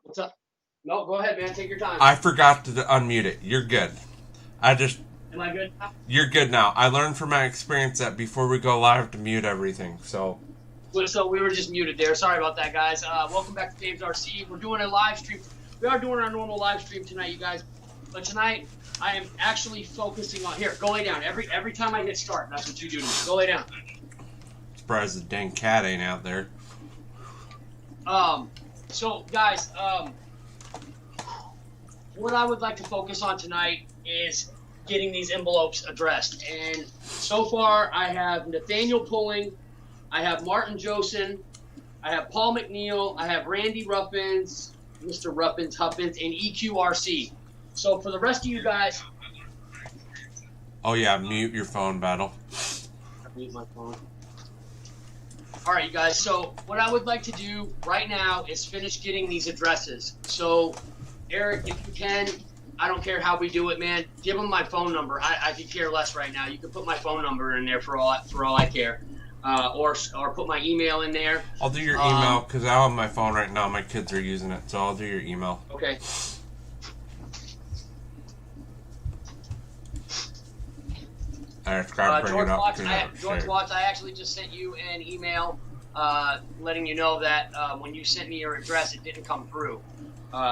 What's up? No, go ahead, man. Take your time. I forgot to unmute it. You're good. I just. Am I good? You're good now. I learned from my experience that before we go live to mute everything. So we were just muted there. Sorry about that, guys. Welcome back to Dave's RC. We're doing a live stream. We are doing our normal live stream tonight, you guys. But tonight, I am actually focusing on... Here, go lay down. Every time I hit start, that's what you do to me. Go lay down. Surprised the dang cat ain't out there. So, guys, what I would like to focus on tonight is getting these envelopes addressed. And so far, I have Nathaniel Pulling, I have Martin Josen, I have Paul McNeil, I have Randy Ruffins, Mr. Ruffins, Huffins, and EQRC. So for the rest of you guys... Oh yeah, mute your phone, Battle. Mute my phone. All right, you guys, so what I would like to do right now is finish getting these addresses. So, Eric, if you can, I don't care how we do it, man. Give them my phone number. I could care less right now. You can put my phone number in there for all I care, or put my email in there. I'll do your email because I have my phone right now. My kids are using it, so I'll do your email. Okay. George Watts, I actually just sent you an email letting you know that when you sent me your address, it didn't come through.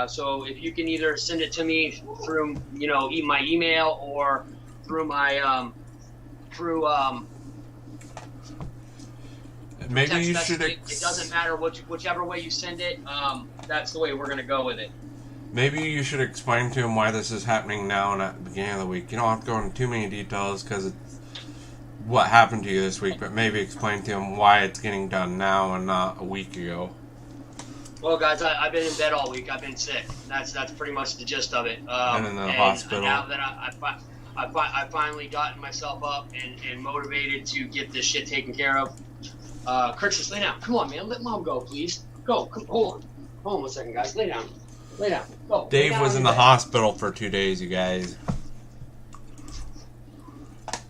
So if you can either send it to me through, my email or through my maybe text you message. should. It doesn't matter whichever way you send it. That's the way we're gonna go with it. Maybe you should explain to him why this is happening now and at the beginning of the week. You don't have to go into too many details because it's what happened to you this week, but maybe explain to him why it's getting done now and not a week ago. Well, guys, I've been in bed all week. I've been sick. That's pretty much the gist of it. And in the hospital. Now that I finally gotten myself up and motivated to get this shit taken care of. Curtis, lay down. Come on, man. Let Mom go, please. Go. Come, hold on. Hold on 1 second, guys. Lay down. Lay down. Go. Dave was in the hospital for 2 days, you guys.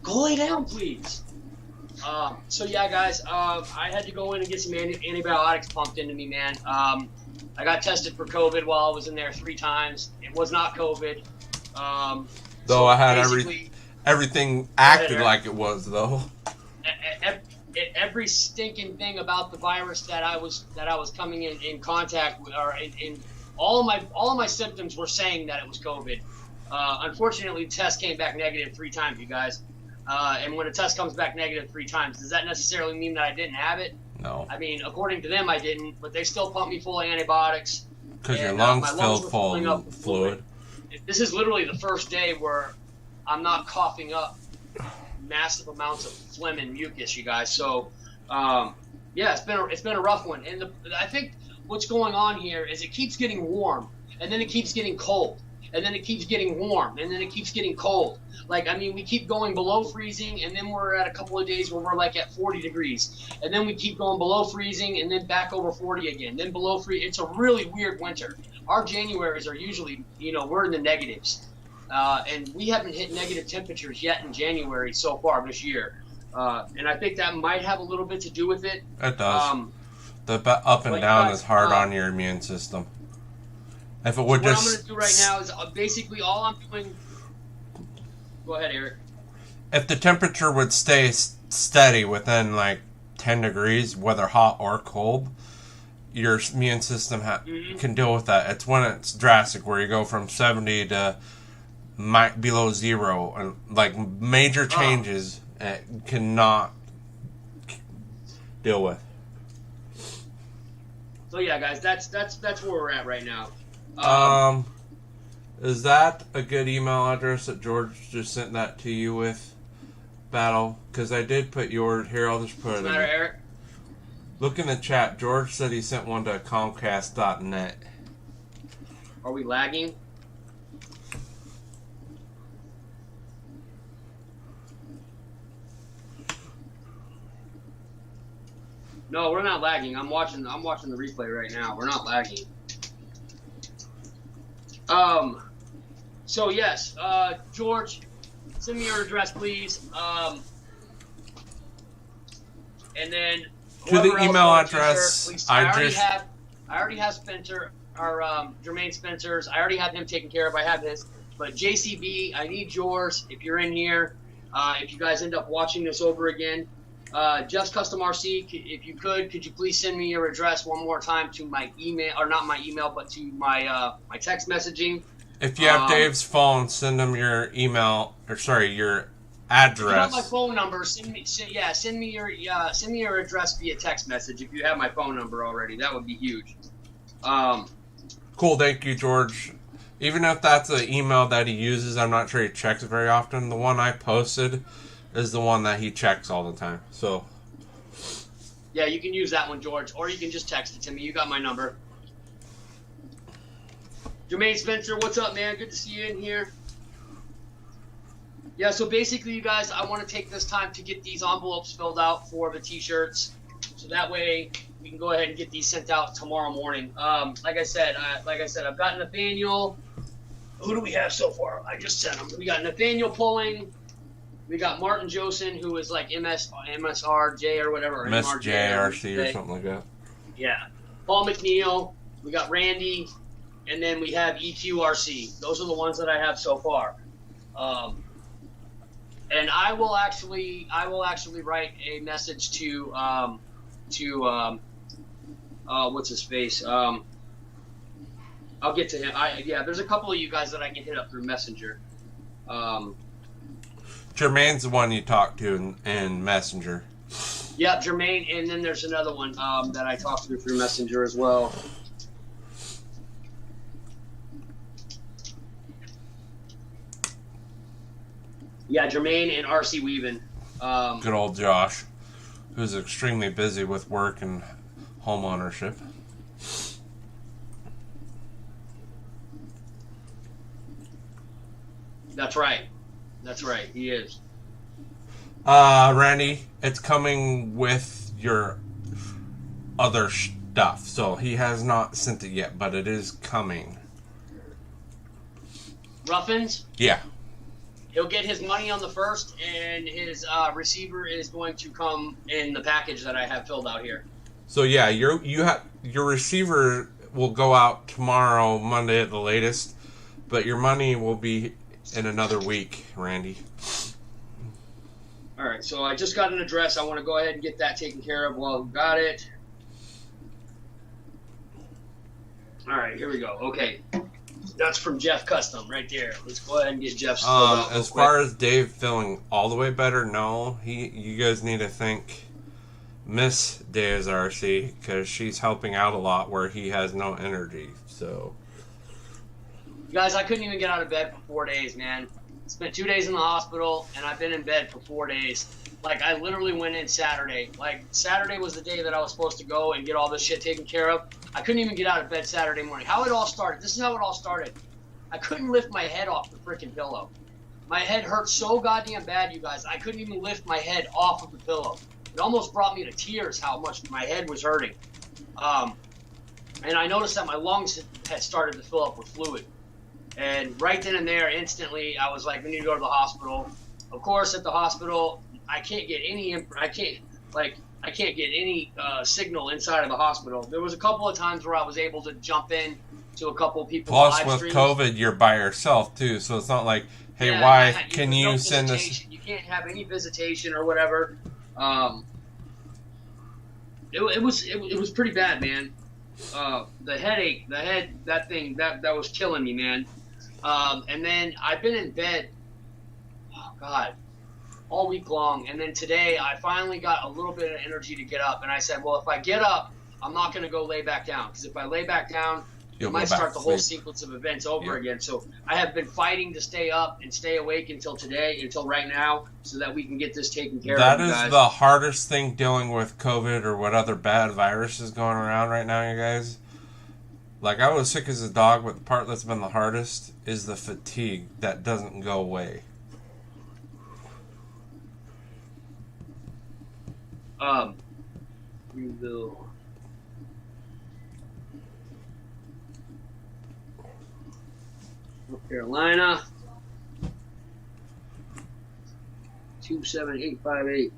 Go lay down, please. So yeah, guys, I had to go in and get some antibiotics pumped into me, man. I got tested for COVID while I was in there 3 times. It was not COVID. Though I had everything acted like it was, though. Every stinking thing about the virus that I was coming in contact with, or in all of my symptoms were saying that it was COVID. Unfortunately, the test came back negative 3 times, you guys. And when a test comes back negative 3 times, does that necessarily mean that I didn't have it? No. I mean, according to them, I didn't, but they still pumped me full of antibiotics. Because your lungs filled full of fluid. This is literally the first day where I'm not coughing up massive amounts of phlegm and mucus, you guys. So, yeah, it's been a rough one. And I think what's going on here is it keeps getting warm, and then it keeps getting cold, and then it keeps getting warm, and then it keeps getting cold. Like, I mean, we keep going below freezing, and then we're at a couple of days where we're like at 40 degrees, and then we keep going below freezing, and then back over 40 again, then below freezing. It's a really weird winter. Our Januaries are usually, we're in the negatives. And we haven't hit negative temperatures yet in January so far this year. And I think that might have a little bit to do with it. It does. The up and down is hard on your immune system. If it would what I'm going to do right now is basically all I'm doing... Go ahead, Eric. If the temperature would stay steady within like 10 degrees, whether hot or cold, your immune system can deal with that. It's when it's drastic, where you go from 70 to below 0, and like major changes it cannot deal with. So yeah, guys, that's where we're at right now. Is that a good email address that George just sent that to you with, Battle? Because I did put yours here. I'll just put it in. Eric? Look in the chat. George said he sent one to Comcast.net. Are we lagging? No, we're not lagging. I'm watching the replay right now. We're not lagging. So yes, George, send me your address, please. And then to the email address, I already have Spencer. Jermaine Spencer's. I already have him taken care of. I have his. But JCB, I need yours if you're in here. If you guys end up watching this over again. Jeff's Custom RC, if you could you please send me your address one more time to my email, or not my email, but to my my text messaging. If you have Dave's phone, send him your email, or sorry, your address. If you have my phone number, send me your address via text message if you have my phone number already. That would be huge. Cool, thank you, George. Even if that's an email that he uses, I'm not sure he checks very often. The one I posted is the one that he checks all the time. So, yeah, you can use that one, George, or you can just text it to me. You got my number. Jermaine Spencer, what's up, man? Good to see you in here. Yeah, so basically, you guys, I want to take this time to get these envelopes filled out for the T-shirts, so that way we can go ahead and get these sent out tomorrow morning. Like I said, I've got Nathaniel. Who do we have so far? I just sent them. We got Nathaniel pulling. We got Martin Josen, who is like MSRJ or whatever. MSJRC or something like that. Yeah. Paul McNeil. We got Randy. And then we have EQRC. Those are the ones that I have so far. And I will actually write a message to what's his face? I'll get to him. There's a couple of you guys that I can hit up through Messenger. Jermaine's the one you talked to in Messenger. Yeah, Jermaine, and then there's another one that I talked to through Messenger as well. Yeah, Jermaine and RC Weavin. Good old Josh, who's extremely busy with work and home ownership. That's right. That's right. He is. Randy, it's coming with your other stuff. So he has not sent it yet, but it is coming. Ruffins? Yeah. He'll get his money on the 1st, and his receiver is going to come in the package that I have filled out here. So yeah, your receiver will go out tomorrow, Monday at the latest, but your money will be in another week, Randy. All right, so I just got an address. I want to go ahead and get that taken care of while I've got it. All right, here we go. Okay. That's from Jeff Custom right there. Let's go ahead and get Jeff's filled out as far as Dave feeling all the way better, no. You guys need to thank Miss Dave's RC because she's helping out a lot where he has no energy. So, guys, I couldn't even get out of bed for 4 days, man. Spent 2 days in the hospital, and I've been in bed for 4 days. Like, I literally went in Saturday. Like, Saturday was the day that I was supposed to go and get all this shit taken care of. I couldn't even get out of bed Saturday morning. How it all started. This is how it all started. I couldn't lift my head off the freaking pillow. My head hurt so goddamn bad, you guys. I couldn't even lift my head off of the pillow. It almost brought me to tears how much my head was hurting. And I noticed that my lungs had started to fill up with fluid. And right then and there, instantly, I was like, we need to go to the hospital. Of course, at the hospital, I can't get any signal inside of the hospital. There was a couple of times where I was able to jump in to a couple of people. Plus, with COVID, you're by yourself too, so it's not like, hey, wife, can you send this? You can't have any visitation or whatever. It was pretty bad, man. The headache, that was killing me, man. And then I've been in bed, oh God, all week long. And then today I finally got a little bit of energy to get up. And I said, well, if I get up, I'm not going to go lay back down. Because if I lay back down, it might start the whole sequence of events over again. So I have been fighting to stay up and stay awake until today, until right now, so that we can get this taken care of. That is the hardest thing dealing with COVID or what other bad virus is going around right now, you guys. Like, I was sick as a dog, but the part that's been the hardest is the fatigue that doesn't go away. Greenville. North Carolina. 27858.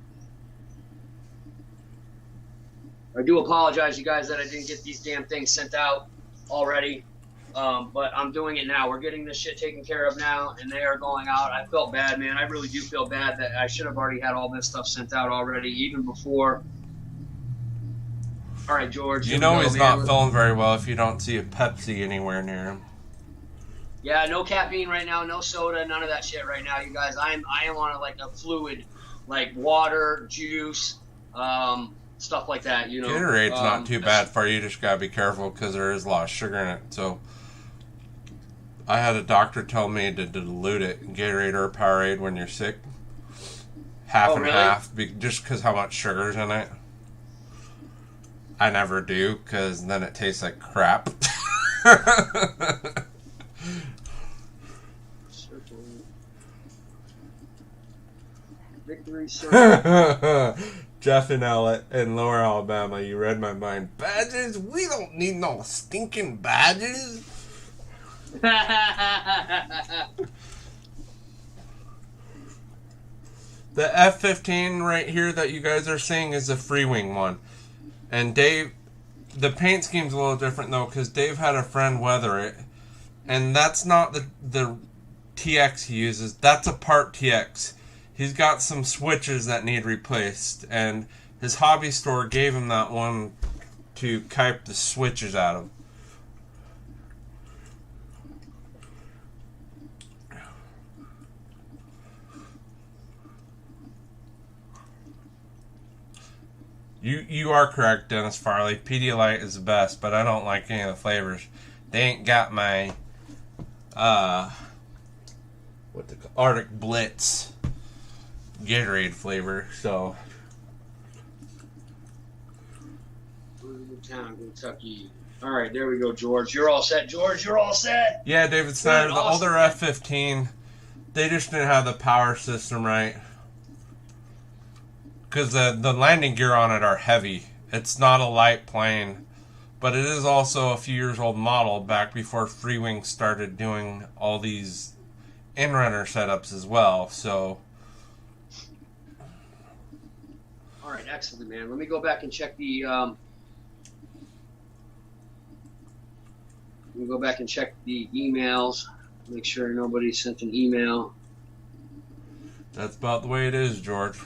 I do apologize, you guys, that I didn't get these damn things sent out. already. But I'm doing it now. We're getting this shit taken care of now, and they are going out. I felt bad, man. I really do feel bad that I should have already had all this stuff sent out already, even before. All right, George. You know he's not feeling very well if you don't see a Pepsi anywhere near him. Yeah, no caffeine right now, no soda, none of that shit right now, you guys. I am on a fluid, like water, juice, stuff like that. You know, Gatorade's not too bad for you. You just gotta be careful because there is a lot of sugar in it. So I had a doctor tell me to dilute it in Gatorade or Powerade when you're sick, half and half, just because how much sugar's in it. I never do because then it tastes like crap. Victory circle. Jeff in Lower Alabama, you read my mind. Badges? We don't need no stinking badges. The F-15 right here that you guys are seeing is a free wing one. And Dave, the paint scheme's a little different though, because Dave had a friend weather it. And that's not the TX he uses. That's a part TX. He's got some switches that need replaced. And his hobby store gave him that one to kipe the switches out of. You are correct, Dennis Farley. Pedialyte is the best, but I don't like any of the flavors. They ain't got my Arctic Blitz Gatorade flavor, so. Town, Kentucky. All right, there we go, George. You're all set, George. You're all set. Yeah, David Snyder. The older F-15, they just didn't have the power system right. Because the landing gear on it are heavy. It's not a light plane. But it is also a few years old model back before Freewing started doing all these in-runner setups as well. So. All right, excellent, man. Let me go back and check the... Let me go back and check the emails. Make sure nobody sent an email. That's about the way it is, George.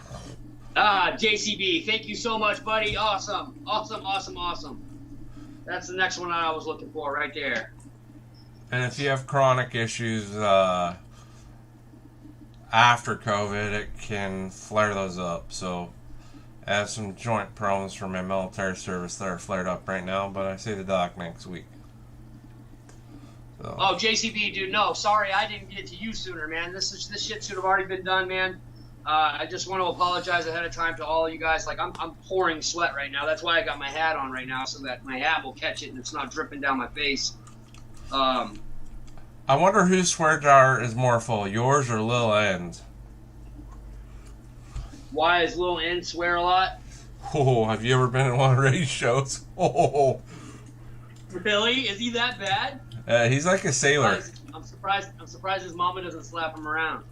JCB, thank you so much, buddy. Awesome. Awesome, awesome, awesome. That's the next one I was looking for right there. And if you have chronic issues after COVID, it can flare those up. So I have some joint problems from my military service that are flared up right now, but I see the doc next week. So. Oh, JCB, dude, no, sorry, I didn't get to you sooner, man. This shit should have already been done, man. I just want to apologize ahead of time to all of you guys. Like, I'm pouring sweat right now. That's why I got my hat on right now, so that my hat will catch it and it's not dripping down my face. I wonder whose swear jar is more full, yours or Lil N's? Why is Lil N swear a lot? Oh, have you ever been in one of Ray's shows? Oh. Really? Is he that bad? He's like a sailor. I'm surprised his mama doesn't slap him around.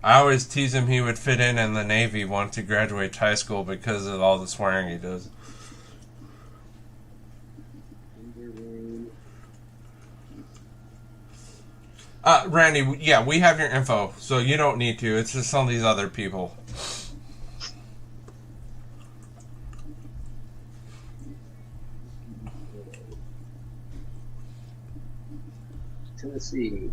I always tease him he would fit in the Navy once he graduates high school because of all the swearing he does. Randy, yeah, we have your info, so you don't need to. It's just some of these other people. Tennessee.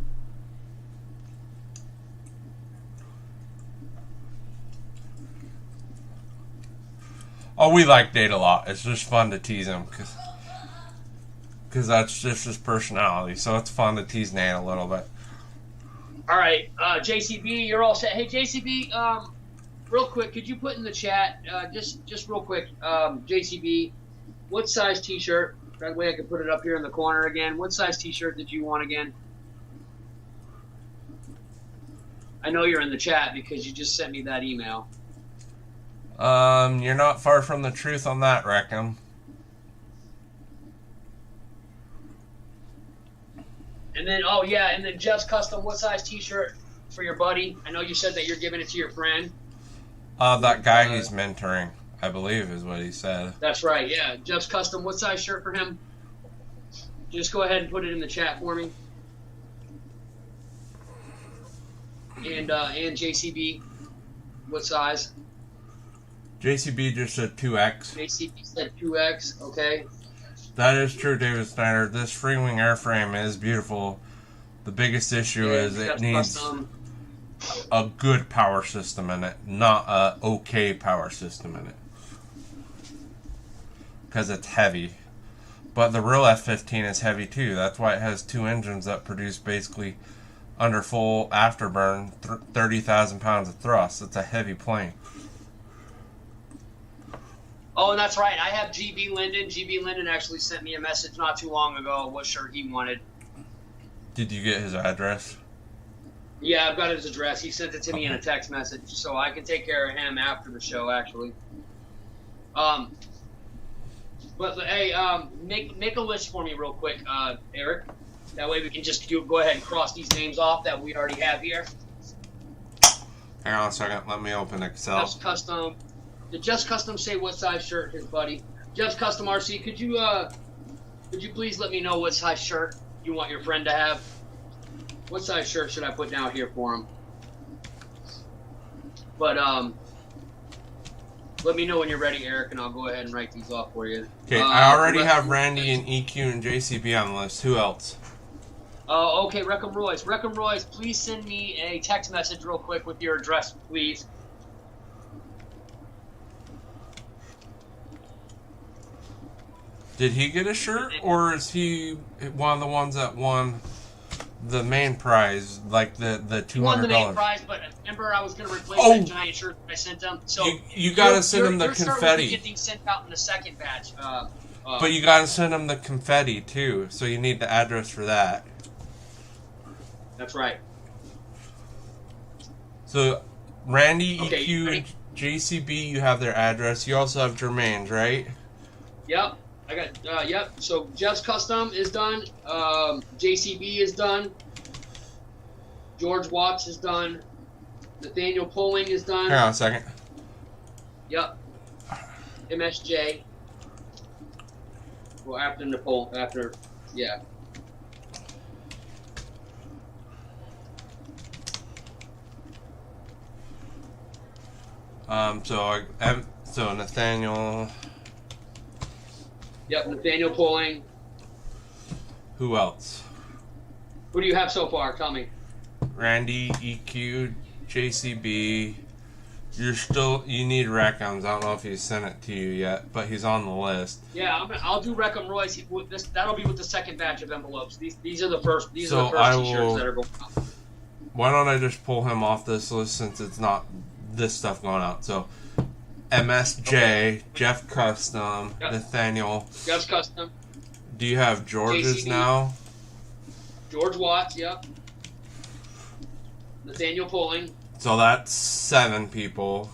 Oh, we like Date a lot. It's just fun to tease him because that's just his personality. So it's fun to tease Nate a little bit. All right, JCB, you're all set. Hey, JCB, real quick, could you put in the chat, just real quick, JCB, what size T-shirt? That way I can put it up here in the corner again. What size T-shirt did you want again? I know you're in the chat because you just sent me that email. You're not far from the truth on that, Reckham. And then, oh yeah, and then Jeff's custom, what size T-shirt for your buddy? I know you said that you're giving it to your friend. That guy he's mentoring. I believe is what he said. That's right, yeah. Jeff's Custom. What size shirt for him? Just go ahead and put it in the chat for me. And JCB, what size? JCB just said 2X. JCB said 2X, okay. That is true, David Snyder. This Freewing airframe is beautiful. The biggest issue is it needs a good power system in it, not a okay power system in it. Because it's heavy. But the real F-15 is heavy too. That's why it has two engines that produce basically under full afterburn 30,000 pounds of thrust. It's a heavy plane. Oh, and that's right. I have GB Linden. GB Linden actually sent me a message not too long ago what shirt he wanted. Did you get his address? Yeah, I've got his address. He sent it to me in a text message, so I can take care of him after the show, actually. But hey, make a list for me real quick, Eric. That way we can just go ahead and cross these names off that we already have here. Hang on a second. Let me open Excel. Jeff's Custom. Did Jeff's Custom say what size shirt his buddy? Jeff's Custom RC, could you please let me know what size shirt you want your friend to have? What size shirt should I put down here for him? But let me know when you're ready, Eric, and I'll go ahead and write these off for you. Okay, I already have Randy and EQ and JCB on the list. Who else? Okay, Reckham Royce. Reckham Royce, please send me a text message real quick with your address, please. Did he get a shirt, or is he one of the ones that won the main prize, like the $200? He won the main prize, but remember I was going to replace that giant shirt that I sent him. So you got to send him the confetti. Your shirt will be getting sent out in the second batch. But you got to send him the confetti too, so you need the address for that. That's right. So Randy, okay, EQ, and JCB, you have their address. You also have Jermaine's, right? Yep. I got, yep. So Jeff's Custom is done. JCB is done. George Watts is done. Nathaniel Poling is done. Hang on a second. Yep. MSJ. Well, yeah. So Nathaniel. Yep, Nathaniel Poling. Who else? Who do you have so far? Tell me. Randy, EQ, JCB. You need Rackham's. I don't know if he sent it to you yet, but he's on the list. Yeah, I'll do Reckham Royce. That'll be with the second batch of envelopes. These are the first. These are the first t-shirts that are going out. Why don't I just pull him off this list since it's not this stuff going out? So MSJ, okay. Jeff Custom, yep. Nathaniel. Jeff's Custom. Do you have George's JCB. Now? George Watts, yep. Nathaniel Poling. So that's 7 people.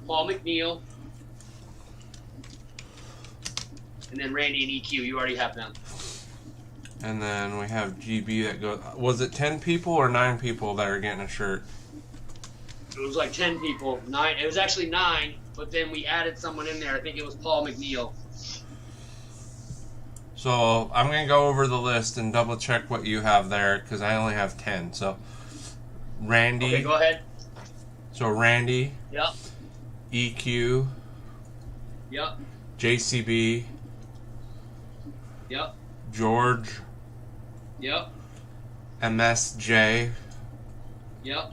Paul McNeil. And then Randy and EQ. You already have them. And then we have GB that goes... Was it 10 people or 9 people that are getting a shirt? It was like 10 people. 9. It was actually 9, but then we added someone in there. I think it was Paul McNeil. So I'm going to go over the list and double check what you have there because I only have 10. So Randy. Okay, go ahead. So Randy. Yep. EQ. Yep. JCB. Yep. George. Yep. MSJ. Yep.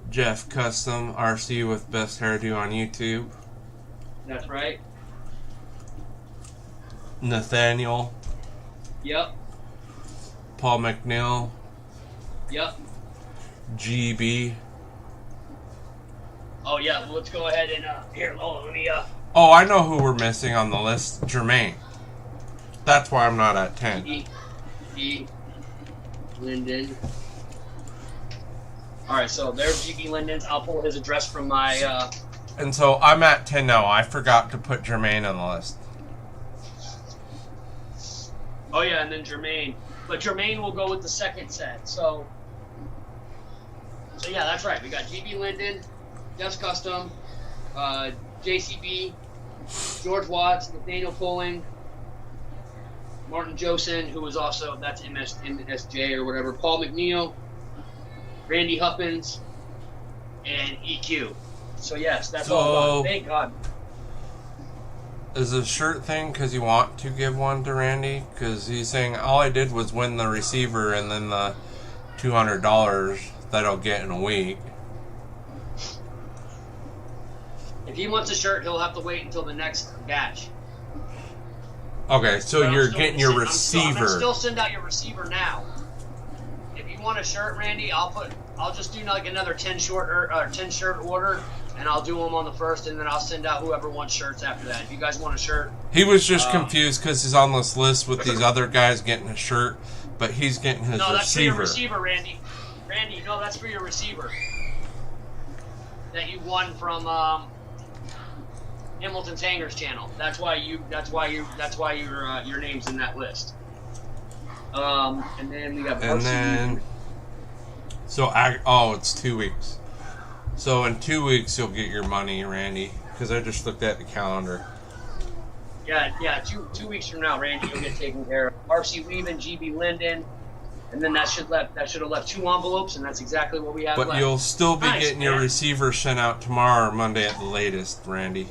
Jeff Custom RC with best hairdo on YouTube. That's right. Nathaniel. Yep. Paul McNeil. Yep. GB. Oh yeah, well, let's go ahead and here. Hold on, let me. Oh, I know who we're missing on the list. Jermaine. That's why I'm not at 10. GB Linden. All right, so there's GB Linden's. I'll pull his address from my. And so I'm at 10 now. I forgot to put Jermaine on the list. Oh yeah, and then Jermaine. But Jermaine will go with the second set. So yeah, that's right. We got GB Linden, Jeff's Custom, JCB, George Watts, Nathaniel Pulling, Martin Josen, who was also, that's MSJ or whatever, Paul McNeil, Randy Huppins, and EQ. So yes, that's all done. Thank God. Is the shirt thing because you want to give one to Randy? Because he's saying all I did was win the receiver and then the $200 that I'll get in a week. If he wants a shirt, he'll have to wait until the next batch. Okay, so you're getting your receiver. I'm gonna still send out your receiver now. If you want a shirt, Randy, I'll just do like another 10 shirt order, and I'll do them on the first, and then I'll send out whoever wants shirts after that. If you guys want a shirt, he was just confused because he's on this list with these other guys getting a shirt, but he's getting his receiver. No, that's for your receiver, Randy. Randy, no, that's for your receiver that you won from Hamilton Tanger's channel. That's why your name's in that list. And then we got. And then, it's 2 weeks. So in 2 weeks you'll get your money, Randy, because I just looked at the calendar. Yeah. 2 weeks from now, Randy, you'll get taken care of. RC Weaven, GB Linden, and then that should have left 2 envelopes, and that's exactly what we have left. But you'll still be getting your receiver sent out tomorrow or Monday at the latest, Randy.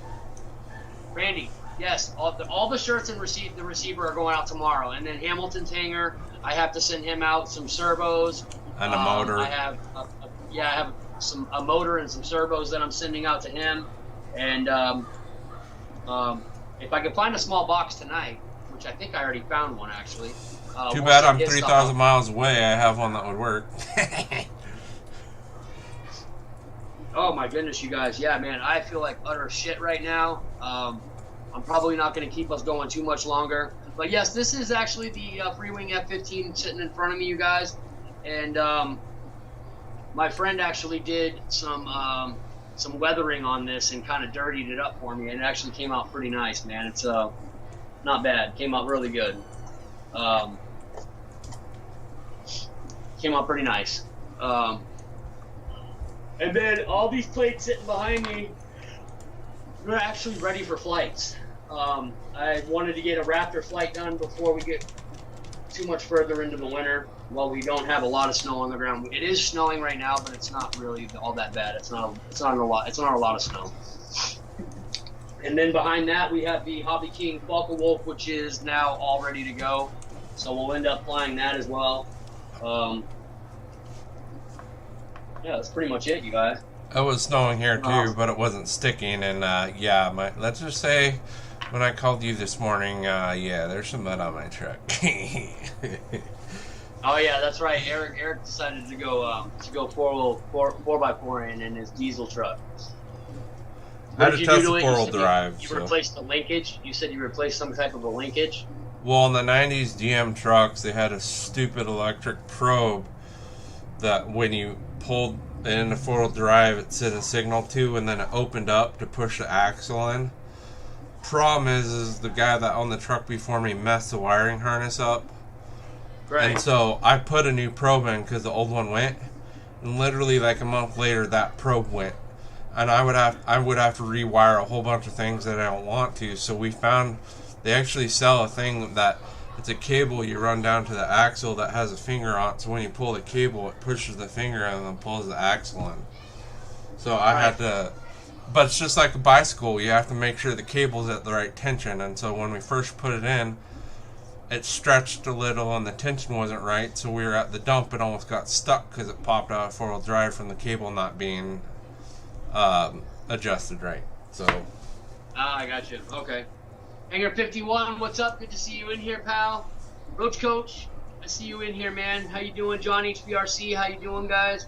Randy, yes, all the shirts and the receiver are going out tomorrow, and then Hamilton Tanger, I have to send him out some servos and a motor. I have a motor and some servos that I'm sending out to him, and if I can find a small box tonight, which I think I already found one actually. Too bad I'm 3,000 miles away. I have one that would work. Oh my goodness, you guys. Yeah, man, I feel like utter shit right now. I'm probably not going to keep us going too much longer. But yes, this is actually the Freewing F-15 sitting in front of me, you guys. And my friend actually did some weathering on this and kind of dirtied it up for me. And it actually came out pretty nice, man. It's not bad. Came out really good. Came out pretty nice. And then all these plates sitting behind me, they're actually ready for flights. I wanted to get a Raptor flight done before we get too much further into the winter. While we don't have a lot of snow on the ground, it is snowing right now, but it's not really all that bad. It's not a lot of snow. And then behind that, we have the Hobby King Falcon Wolf, which is now all ready to go. So we'll end up flying that as well. Yeah, that's pretty much it, you guys. It was snowing here too, but it wasn't sticking. And let's just say, when I called you this morning, there's some mud on my truck. Oh yeah, that's right. Eric decided to go 4x4 in his diesel truck. I had to test the 4-wheel drive. You replaced the linkage. You said you replaced some type of a linkage. Well, in the 90s GM trucks, they had a stupid electric probe that when you pulled it into 4-wheel drive, it sent a signal to, and then it opened up to push the axle in. Problem is the guy that owned the truck before me messed the wiring harness up. Right. And so I put a new probe in because the old one went, and literally like a month later that probe went, and I would have to rewire a whole bunch of things that I don't want to. So we found they actually sell a thing that it's a cable you run down to the axle that has a finger on it. So when you pull the cable, it pushes the finger and then pulls the axle in. So I had to, but it's just like a bicycle. You have to make sure the cable's at the right tension. And so when we first put it in, it stretched a little and the tension wasn't right, so we were at the dump and almost got stuck because it popped out of 4-wheel drive from the cable not being adjusted right. So I got you. Okay. Hanger 51, what's up? Good to see you in here, pal. Roach Coach, I see you in here, man. How you doing, John HBRC? How you doing, guys?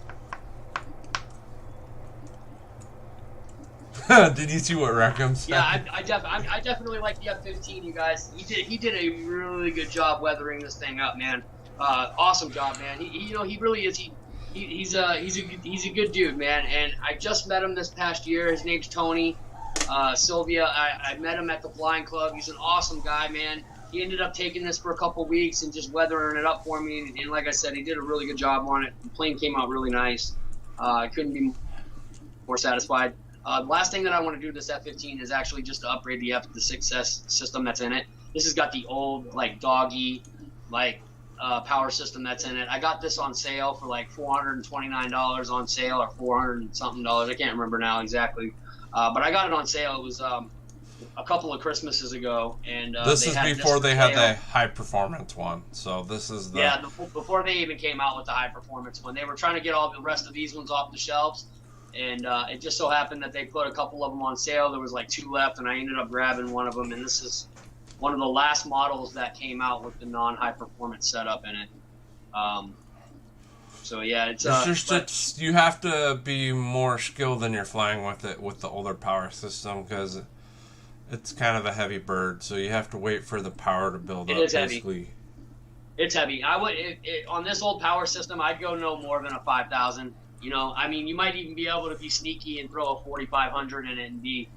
Did you see what Rackham said? Yeah, I definitely like the F-15, you guys. He did a really good job weathering this thing up, man. Awesome job, man. He really is. He's a good dude, man. And I just met him this past year. His name's Tony Sylvia. I met him at the Flying Club. He's an awesome guy, man. He ended up taking this for a couple weeks and just weathering it up for me. And like I said, he did a really good job on it. The plane came out really nice. I couldn't be more satisfied. Last thing that I want to do this F-15 is actually just to upgrade the success system that's in it. This has got the old like doggy like power system that's in it. I got this on sale for like $429 on sale, or $400 and something. I can't remember now exactly, but I got it on sale. It was a couple of Christmases ago, and this is before they had the high performance one. So this is the before they even came out with the high performance one. They were trying to get all the rest of these ones off the shelves, and it just so happened that they put a couple of them on sale. There was like 2 left, and I ended up grabbing one of them. And this is one of the last models that came out with the non-high performance setup in it. So yeah, it's just you have to be more skilled than you're flying with it with the older power system, because it's kind of a heavy bird, so you have to wait for the power to build up. It is basically. Heavy. It's heavy. I would on this old power system, I'd go no more than a 5,000. You know, I mean, you might even be able to be sneaky and throw a 4,500 in it and be,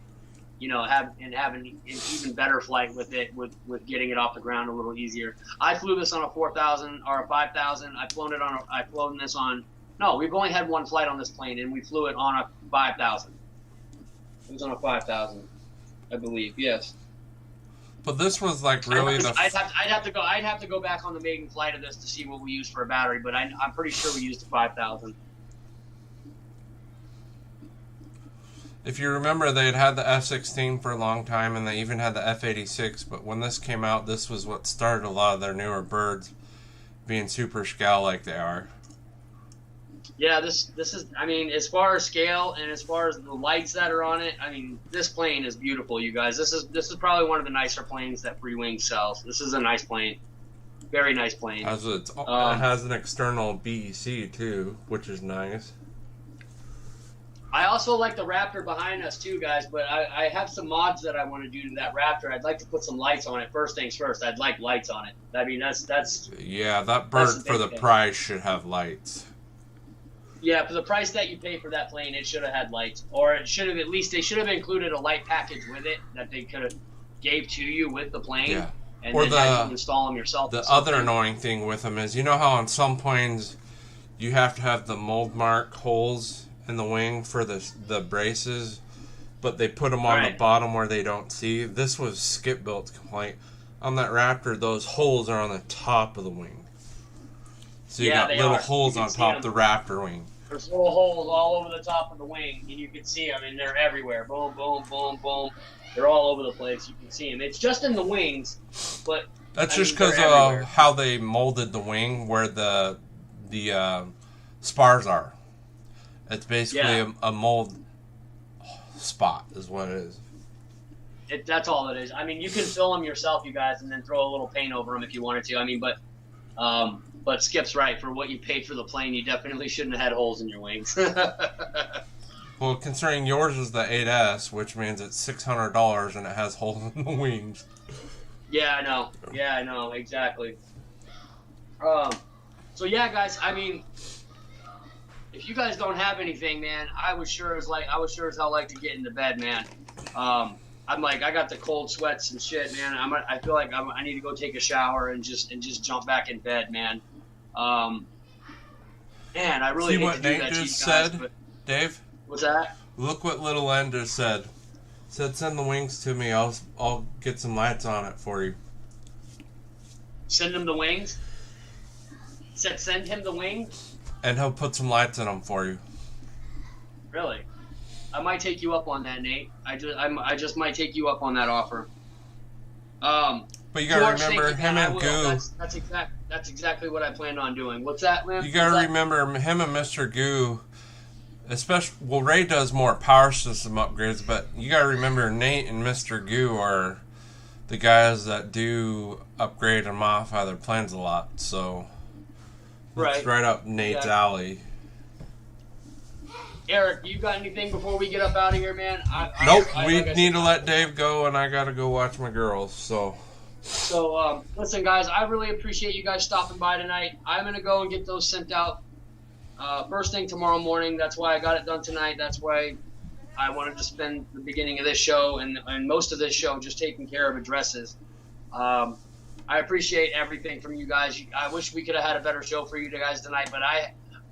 you know, have an even better flight with it, with getting it off the ground a little easier. I flew this on a 4,000 or a 5,000. I've flown this on. No, we've only had one flight on this plane, and we flew it on a 5,000. It was on a 5,000. I believe, yes. But this was like really I'd have to go back on the maiden flight of this to see what we used for a battery, but I'm pretty sure we used a 5,000. If you remember, they had the F-16 for a long time, and they even had the F-86. But when this came out, this was what started a lot of their newer birds being super scale like they are. Yeah, this is, I mean, as far as scale and as far as the lights that are on it, I mean, this plane is beautiful, you guys. This is probably one of the nicer planes that Free Wing sells. This is a nice plane. Very nice plane. It has an external BEC, too, which is nice. I also like the Raptor behind us, too, guys, but I have some mods that I want to do to that Raptor. I'd like to put some lights on it. First things first, I'd like lights on it. I mean, that's yeah, that bird for the price should have lights. Yeah, for the price that you pay for that plane, it should have had lights, or it should have they should have included a light package with it that they could have gave to you with the plane, yeah. And or then had you install them yourself. The other annoying thing with them is, you know how on some planes you have to have the mold mark holes in the wing for the braces, but they put them on the bottom where they don't see. This was Skip Built's complaint. On that Raptor, those holes are on the top of the wing. So you got little holes on top of the Raptor wing. There's little holes all over the top of the wing, and you can see them, and they're everywhere. Boom, boom, boom, boom. They're all over the place. You can see them. It's just in the wings, but that's just because of how they molded the wing, where the spars are. It's basically a mold spot, is what it is. That's all it is. I mean, you can fill them yourself, you guys, and then throw a little paint over them if you wanted to. I mean, but Skip's right. For what you paid for the plane, you definitely shouldn't have had holes in your wings. Well, considering yours is the 8S, which means it's $600 and it has holes in the wings. Yeah, I know. Yeah, I know. Exactly. So yeah, guys. I mean, if you guys don't have anything, man, I was sure as hell like to get into bed, man. I'm like, I got the cold sweats and shit, man. I feel like I need to go take a shower and just jump back in bed, man. Man, I really hate to do that to you guys. Said, Dave? What's that? Look what Little N just said. Said, send the wings to me. I'll get some lights on it for you. Send him the wings? Said send him the wings? And he'll put some lights in them for you. Really? I might take you up on that, Nate. I just might take you up on that offer. But you gotta remember, him and Goo. That's exactly what I planned on doing. What's that, Lim? You gotta remember, him and Mr. Goo, especially, well, Ray does more power system upgrades, but you gotta remember, Nate and Mr. Goo are the guys that do upgrade and modify their planes a lot, so it's right up Nate's alley. Eric, you got anything before we get up out of here, man? Nope, we need to let Dave go, and I gotta go watch my girls, so... So, listen, guys, I really appreciate you guys stopping by tonight. I'm going to go and get those sent out first thing tomorrow morning. That's why I got it done tonight. That's why I wanted to spend the beginning of this show and most of this show just taking care of addresses. I appreciate everything from you guys. I wish we could have had a better show for you guys tonight, but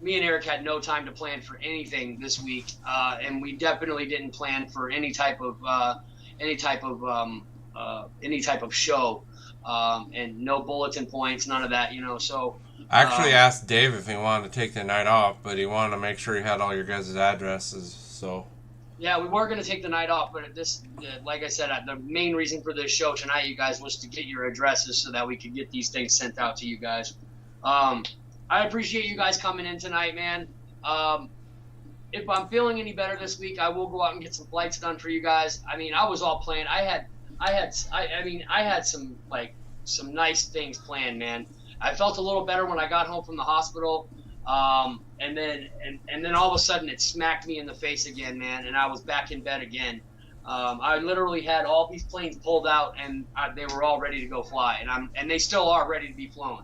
me and Eric had no time to plan for anything this week, and we definitely didn't plan for any type of show, and no bulletin points, none of that, So I actually asked Dave if he wanted to take the night off, but he wanted to make sure he had all your guys' addresses. So yeah, we were going to take the night off, but like I said, the main reason for this show tonight, you guys, was to get your addresses so that we could get these things sent out to you guys. I appreciate you guys coming in tonight, man. If I'm feeling any better this week, I will go out and get some flights done for you guys. I mean, I was all planned. I had some nice things planned, man. I felt a little better when I got home from the hospital. And then all of a sudden it smacked me in the face again, man, and I was back in bed again. I literally had all these planes pulled out, and they were all ready to go fly, and they still are ready to be flown.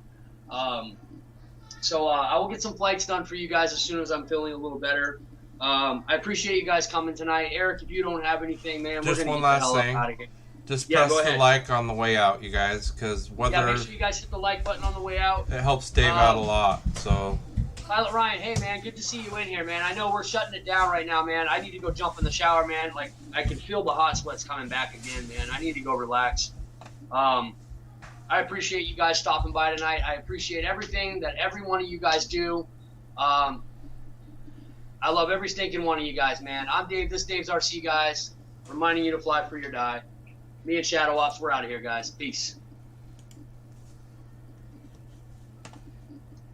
So I will get some flights done for you guys as soon as I'm feeling a little better. I appreciate you guys coming tonight. Eric, if you don't have anything, man, just we're going to get get the hell up out of here. Just press the like on the way out, you guys, because make sure you guys hit the like button on the way out. It helps Dave out a lot, so... Pilot Ryan, hey, man, good to see you in here, man. I know we're shutting it down right now, man. I need to go jump in the shower, man. Like, I can feel the hot sweats coming back again, man. I need to go relax. I appreciate you guys stopping by tonight. I appreciate everything that every one of you guys do. I love every stinking one of you guys, man. I'm Dave. This is Dave's RC, guys. Reminding you to fly free or die. Me and Shadow Ops, we're out of here, guys. Peace.